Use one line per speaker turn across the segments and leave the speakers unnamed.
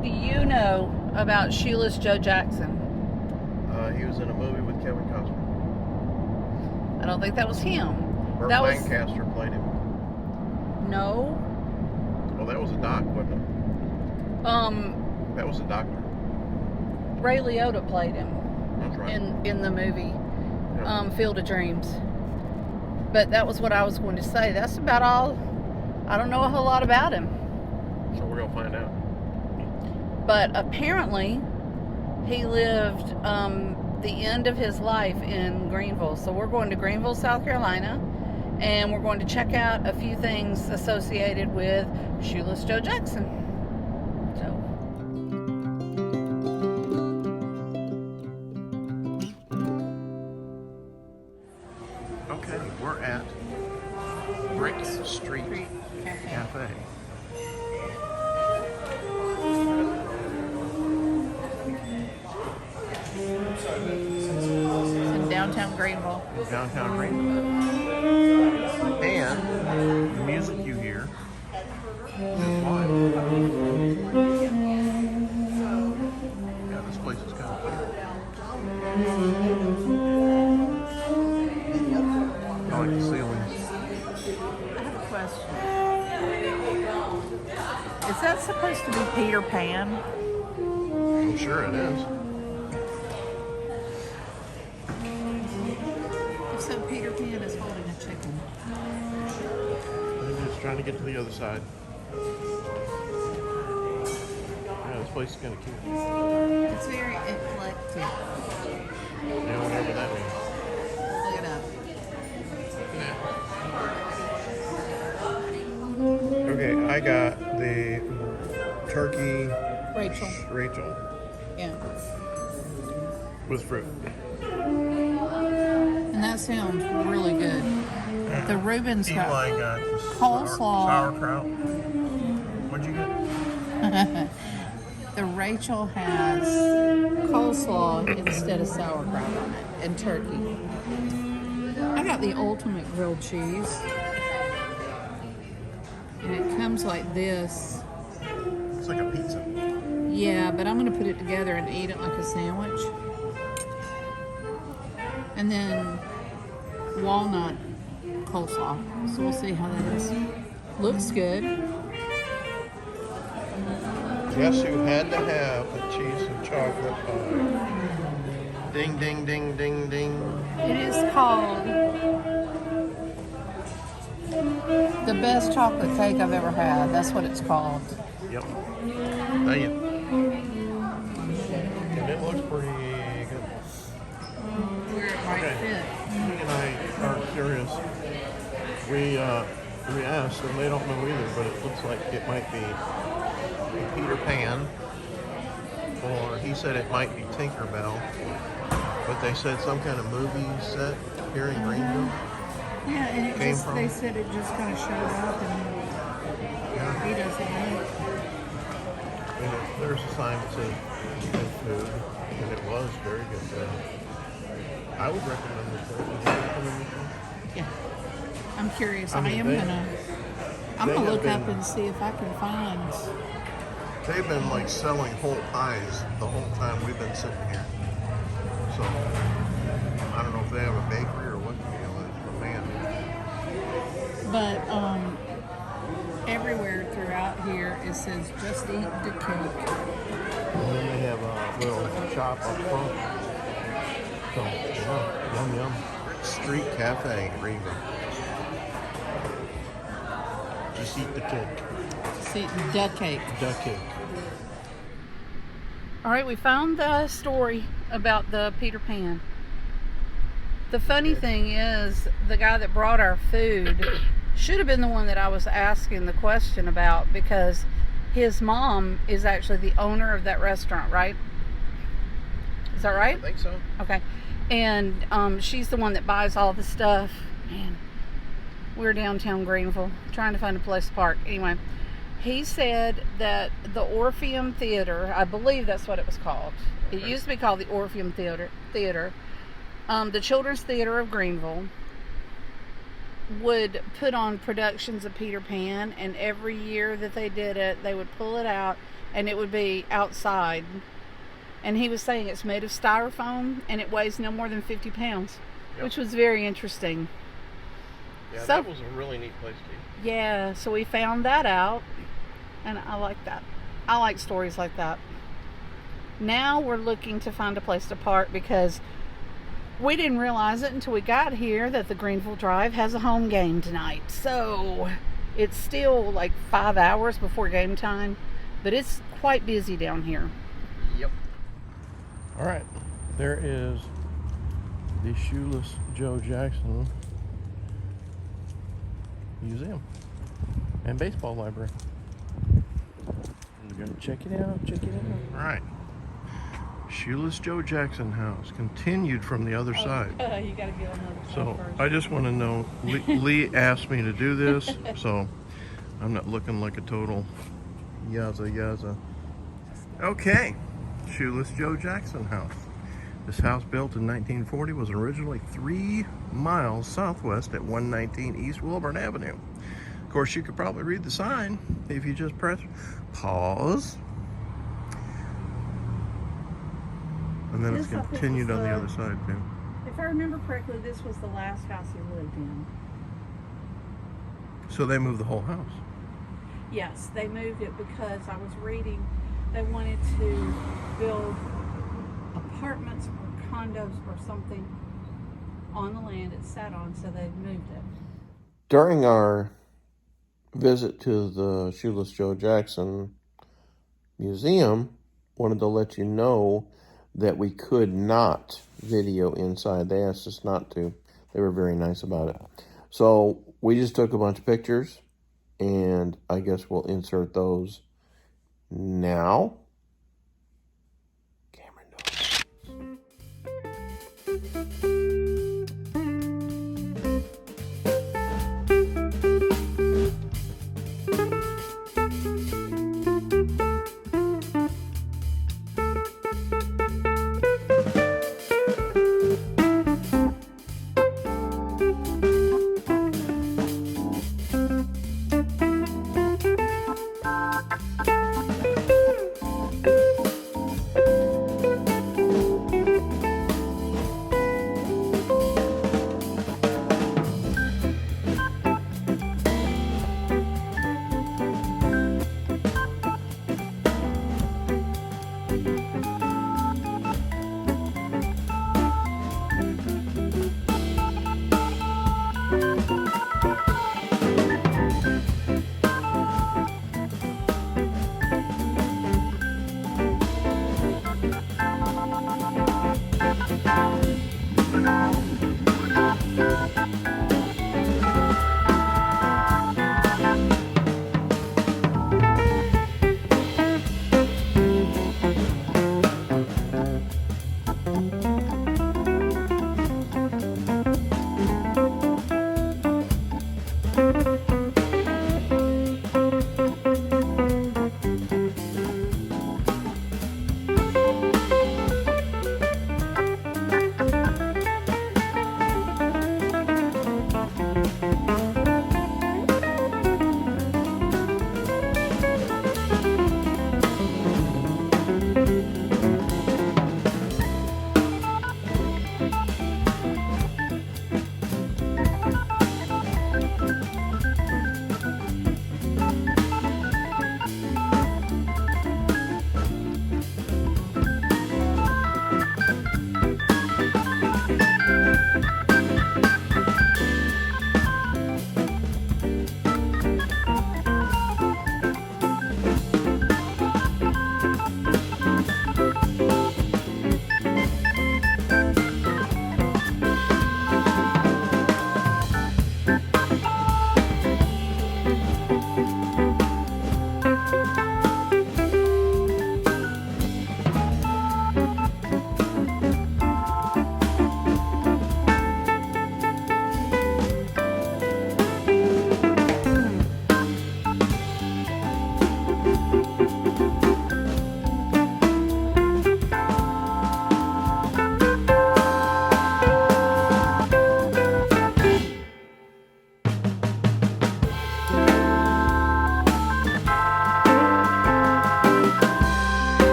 What do you know about Shoeless Joe Jackson?
He was in a movie with Kevin Costner.
I don't think that was him.
Burt
That was
Lancaster played him.
no.
Well, that was a doc, wasn't it? That was a doctor.
Ray Liotta played him
That's right.
in the movie
Yeah.
Field of Dreams. But that was what I was going to say. That's about all. I don't know a whole lot about him.
So we're gonna find out.
But apparently, he lived the end of his life in Greenville. So we're going to Greenville, South Carolina, and we're going to check out a few things associated with Shoeless Joe Jackson. So,
Okay, we're at Brick Street Cafe.
it's in downtown Greenville.
Downtown Greenville. And the music you hear is live. Yeah, this place is kind of cool. I like the ceilings.
I have a question. Is that supposed to be Peter Pan?
I'm sure it is.
If so, Peter Pan is holding a chicken.
I'm just trying to get to the other side. Yeah, this place is kind of cute.
It's very eclectic.
Yeah, whatever that means.
Look it up.
Okay, I got the turkey
Rachel. Yeah.
with fruit.
And that sounds really good. The Reuben's got
Eli got the
coleslaw.
sauerkraut. What'd you get?
the Rachel has coleslaw instead of sauerkraut on it and turkey. I got the ultimate grilled cheese. And it comes like this.
It's like a pizza.
Yeah, but I'm going to put it together and eat it like a sandwich. And then walnut coleslaw. So we'll see how that is. Looks good.
Guess who had to have a cheese and chocolate pie? Ding, ding, ding, ding, ding.
It is called the best chocolate cake I've ever had. That's what it's called.
Yep. Damn. And it looks pretty good.
Where it might
Okay.
fit.
He and I are curious. We asked, and they don't know either, but it looks like it might be Peter Pan, or he said it might be Tinkerbell, but they said some kind of movie set here in Greenville.
Yeah, and it
Came
just,
from?
they said it just kind of showed up and
Yeah.
he doesn't know.
And there's a sign that says good food, and it was very good food. I would recommend this place. Would you recommend this one?
Yeah. I'm curious.
I mean,
I'm
they
gonna
have
look up
been-
and see if I can find.
They've been like selling whole pies the whole time we've been sitting here. So I don't know if they have a bakery or what the deal is, but man,
But everywhere throughout here it says just eat the cake.
and then they have a little shop up front. So yeah, yum yum. Street Cafe, Greenville. Just eat the cake.
Just eat the cake.
Duck cake.
All right, we found the story about the Peter Pan. The funny thing is, the guy that brought our food should have been the one that I was asking the question about, because his mom is actually the owner of that restaurant, right? Is that right?
I think so.
Okay. And she's the one that buys all the stuff. Man, we're downtown Greenville trying to find a place to park. Anyway, he said that the Orpheum Theater, I believe that's what it was called. It used to be called the Orpheum Theater. The Children's Theater of Greenville would put on productions of Peter Pan, and every year that they did it, they would pull it out and it would be outside. And he was saying it's made of styrofoam and it weighs no more than 50 pounds, which was very interesting.
Yeah,
So,
that was a really neat place to be.
Yeah, so we found that out, and I like that. I like stories like that. Now we're looking to find a place to park because we didn't realize it until we got here that the Greenville Drive has a home game tonight. So it's still like 5 hours before game time, but it's quite busy down here.
Yep. All right, there is the Shoeless Joe Jackson Museum and Baseball Library. We're gonna check it out. All right. Shoeless Joe Jackson House continued from the other side.
You gotta get on the other side
So
first.
I just want to know, Lee asked me to do this, so I'm not looking like a total yaza. Okay, Shoeless Joe Jackson House. This house, built in 1940, was originally 3 miles southwest at 119 East Wilburn Avenue. Of course, you could probably read the sign if you just press pause. And then it's
This, I think,
continued
was
on the
the-
other side, too.
If I remember correctly, this was the last house he lived in.
So they moved the whole house.
Yes, they moved it because I was reading they wanted to build apartments or condos or something on the land it sat on, so they moved it.
During our visit to the Shoeless Joe Jackson Museum, wanted to let you know that we could not video inside. They asked us not to. They were very nice about it. So we just took a bunch of pictures, and I guess we'll insert those now. Cameron knows.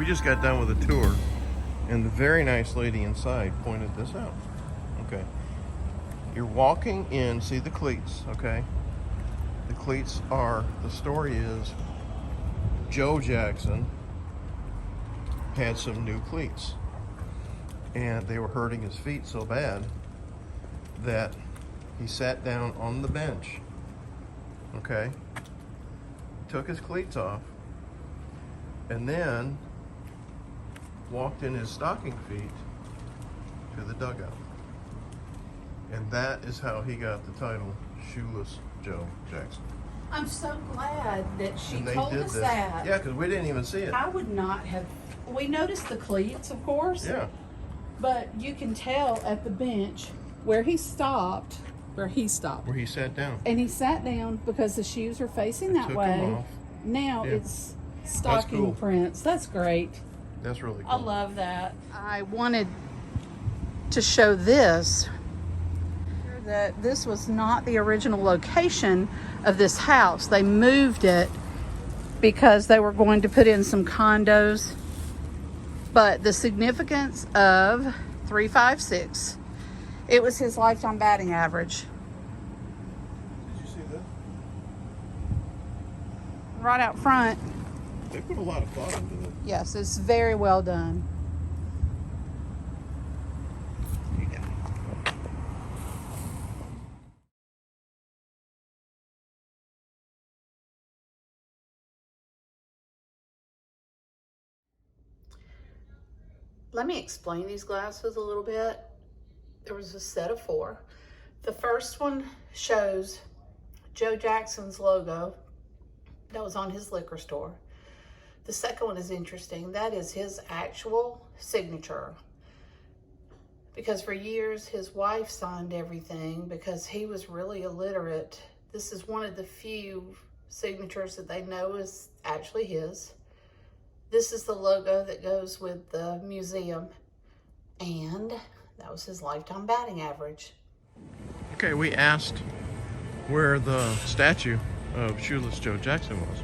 We just got done with a tour, and the very nice lady inside pointed this out. Okay. You're walking in, see the cleats, okay? The cleats are, the story is, Joe Jackson had some new cleats, and they were hurting his feet so bad that he sat down on the bench, okay? Took his cleats off, and then walked in his stocking feet to the dugout. And that is how he got the title Shoeless Joe Jackson.
I'm so glad that she
And they
told
did
us
this.
that.
Yeah, because we didn't even see it.
I would not have. We noticed the cleats, of course.
Yeah.
But you can tell at the bench where he stopped.
Where he sat down.
And he sat down because the shoes are facing that
Took
way.
them off.
Now
Yeah.
it's stocking
cool.
prints. That's great.
That's really cool.
I love that. I wanted to show this, that this was not the original location of this house. They moved it because they were going to put in some condos. But the significance of 356, it was his lifetime batting average.
Did you see that?
Right out front.
They put a lot of thought into this.
Yes, it's very well done.
Yeah.
Let me explain these glasses a little bit. There was a set of 4. The first one shows Joe Jackson's logo that was on his liquor store. The second one is interesting. That is his actual signature. Because for years, his wife signed everything because he was really illiterate. This is one of the few signatures that they know is actually his. This is the logo that goes with the museum. And that was his lifetime batting average.
Okay, we asked where the statue of Shoeless Joe Jackson was.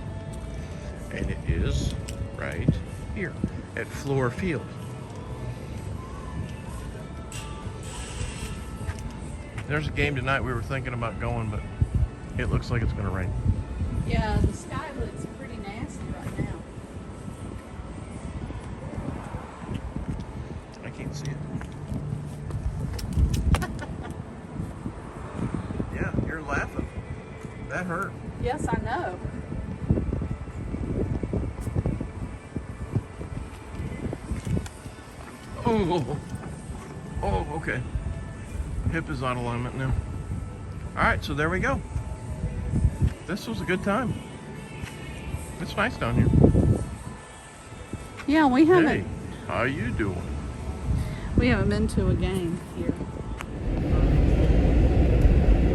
And it is right here at Floor Field. There's a game tonight we were thinking about going, but it looks like it's going to rain.
Yeah, the sky looks pretty nasty right now.
I can't see it. Yeah, you're laughing. That hurt.
Yes, I know.
Oh, okay. Hip is out of alignment now. All right, so there we go. This was a good time. It's nice down here.
Yeah, we haven't.
Hey, how you doing?
We haven't been to a game here.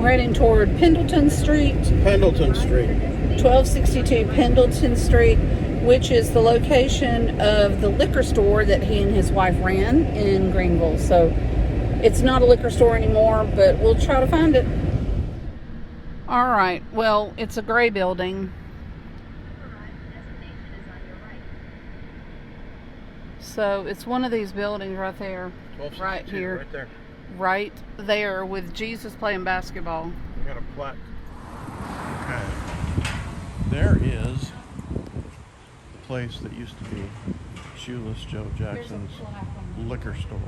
We're heading toward Pendleton Street,
Pendleton Street.
1262 Pendleton Street, which is the location of the liquor store that he and his wife ran in Greenville. So it's not a liquor store anymore, but we'll try to find it. All right, well, it's a gray building. So it's one of these buildings right there, right here,
Right there.
right there with Jesus playing basketball.
We got a plaque. Okay. There is the place that used to be Shoeless Joe Jackson's liquor store.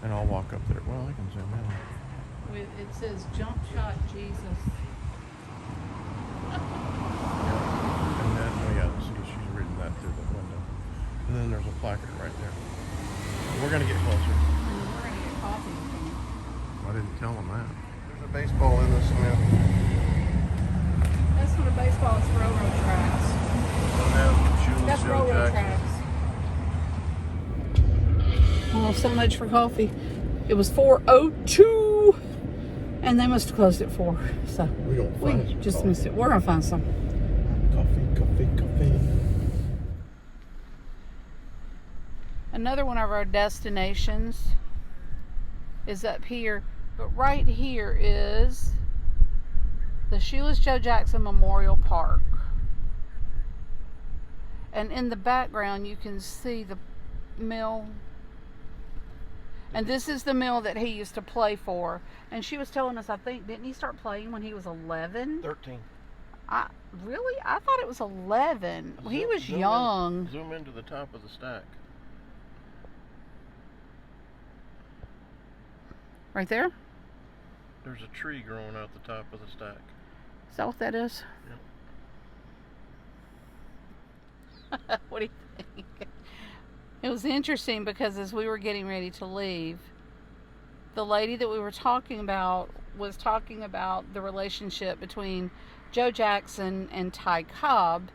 And I'll walk up there. Well, I can zoom in.
It says Jump Shot Jesus.
And then, oh yeah, see, she's reading that through the window. And then there's a placard right there. We're going to get closer.
We're going to get coffee.
I didn't tell them that. There's a baseball in the cement.
That's not a baseball, it's railroad tracks.
Shoeless
That's
Joe
railroad
Jackson.
tracks. Oh, so much for coffee. It was 4:02, and they must have closed at 4. So
We don't
we
find some
just
coffee.
missed it. We're gonna find some.
Coffee.
Another one of our destinations is up here, but right here is the Shoeless Joe Jackson Memorial Park. And in the background, you can see the mill. And this is the mill that he used to play for. And she was telling us, I think, didn't he start playing when he was 11?
13.
Really? I thought it was 11. He was young.
Zoom into the top of the stack.
Right there?
There's a tree growing out the top of the stack.
Is that what that is?
Yep.
What do you think? It was interesting because as we were getting ready to leave, the lady that we were talking about was talking about the relationship between Joe Jackson and Ty Cobb,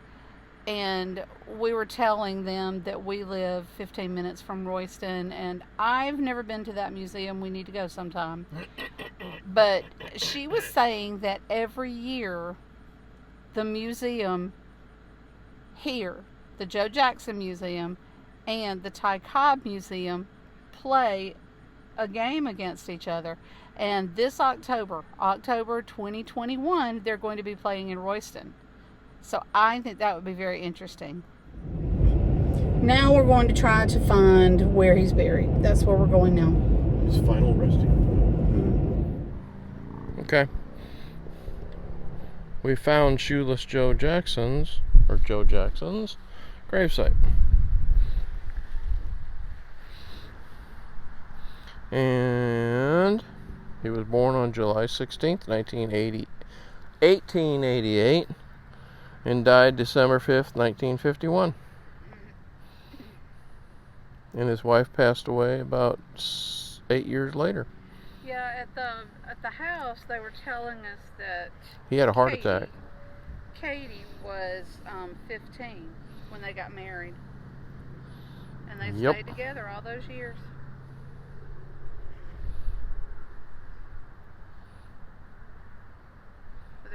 and we were telling them that we live 15 minutes from Royston, and I've never been to that museum. We need to go sometime. But she was saying that every year the museum here, the Joe Jackson Museum and the Ty Cobb Museum, play a game against each other. And this October 2021, they're going to be playing in Royston. So I think that would be very interesting. Now we're going to try to find where he's buried. That's where we're going now.
His final resting place.
Okay. We found Shoeless Joe Jackson's gravesite. And he was born on July 16th, 1888, and died December 5th, 1951. And his wife passed away about 8 years later.
Yeah, at the house they were telling us that
He had a heart attack.
Katie was 15 when they got married, and they
Yep.
stayed together all those years. But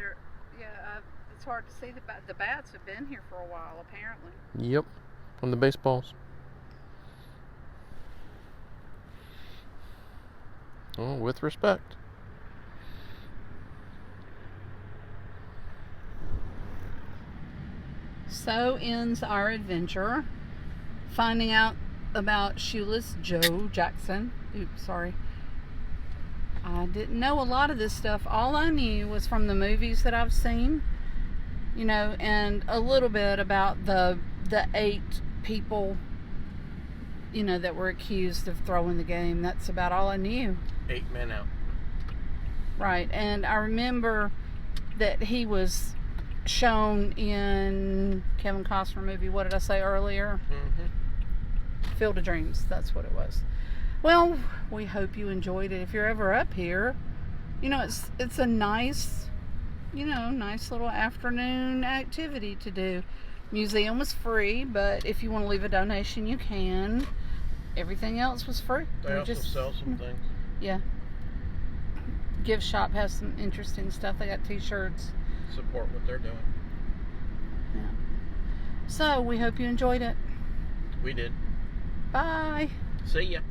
it's hard to see. The bats have been here for a while, apparently.
Yep. On the baseballs. Oh, with respect.
So ends our adventure, finding out about Shoeless Joe Jackson. Oops, sorry. I didn't know a lot of this stuff. All I knew was from the movies that I've seen, and a little bit about the 8 people, that were accused of throwing the game. That's about all I knew.
8 men out.
Right, and I remember that he was shown in Kevin Costner movie, what did I say earlier?
Mm-hmm.
Field of Dreams, that's what it was. Well, we hope you enjoyed it. If you're ever up here, it's a nice, nice little afternoon activity to do. Museum was free, but if you want to leave a donation, you can. Everything else was free.
They also sell some things.
Yeah. Gift shop has some interesting stuff. They got t-shirts.
Support what they're doing.
Yeah. So we hope you enjoyed it.
We did.
Bye.
See ya.